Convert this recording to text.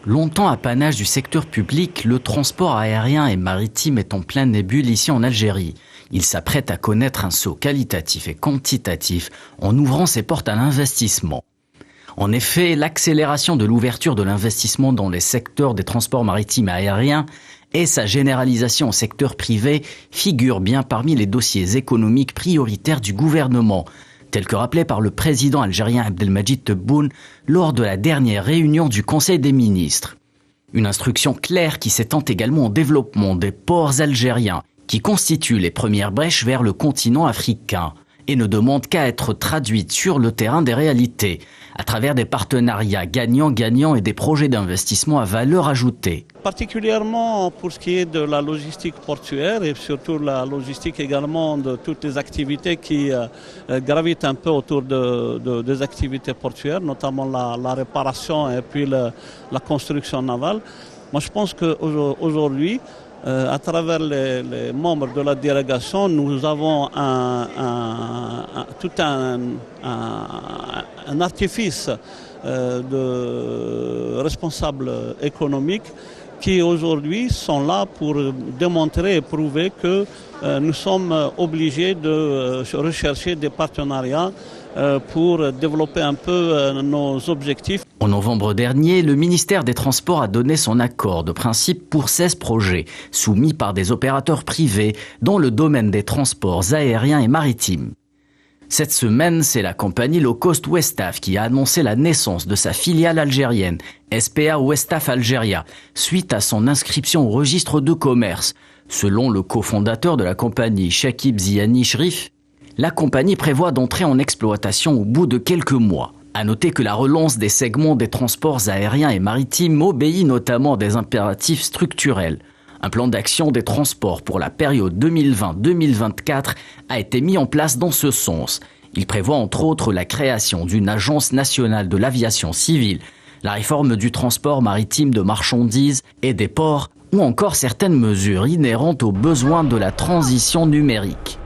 Longtemps apanage du secteur public, le transport aérien et maritime est en pleine ébullition ici en Algérie. Il s'apprête à connaître un saut qualitatif et quantitatif en ouvrant ses portes à l'investissement. En effet, l'accélération de l'ouverture de l'investissement dans les secteurs des transports maritimes et aériens et sa généralisation au secteur privé figurent bien parmi les dossiers économiques prioritaires du gouvernement, tel que rappelé par le président algérien Abdelmadjid Tebboune lors de la dernière réunion du Conseil des ministres. Une instruction claire qui s'étend également au développement des ports algériens, qui constituent les premières brèches vers le continent africain, et ne demande qu'à être traduite sur le terrain des réalités, à travers des partenariats gagnant-gagnant et des projets d'investissement à valeur ajoutée. Particulièrement pour ce qui est de la logistique portuaire et surtout la logistique également de toutes les activités qui gravitent un peu autour des activités portuaires, notamment la réparation et puis la construction navale. Moi je pense qu'aujourd'hui, à travers les membres de la délégation, nous avons tout un artifice de responsables économiques qui aujourd'hui sont là pour démontrer et prouver que nous sommes obligés de rechercher des partenariats pour développer un peu nos objectifs. En novembre dernier, le ministère des Transports a donné son accord de principe pour 16 projets soumis par des opérateurs privés dans le domaine des transports aériens et maritimes. Cette semaine, c'est la compagnie low cost Westaf qui a annoncé la naissance de sa filiale algérienne, SPA Westaf Algeria, suite à son inscription au registre de commerce. Selon le cofondateur de la compagnie, Chakib Ziani Shrif, la compagnie prévoit d'entrer en exploitation au bout de quelques mois. À noter que la relance des segments des transports aériens et maritimes obéit notamment à des impératifs structurels. Un plan d'action des transports pour la période 2020-2024 a été mis en place dans ce sens. Il prévoit entre autres la création d'une agence nationale de l'aviation civile, la réforme du transport maritime de marchandises et des ports, ou encore certaines mesures inhérentes aux besoins de la transition numérique.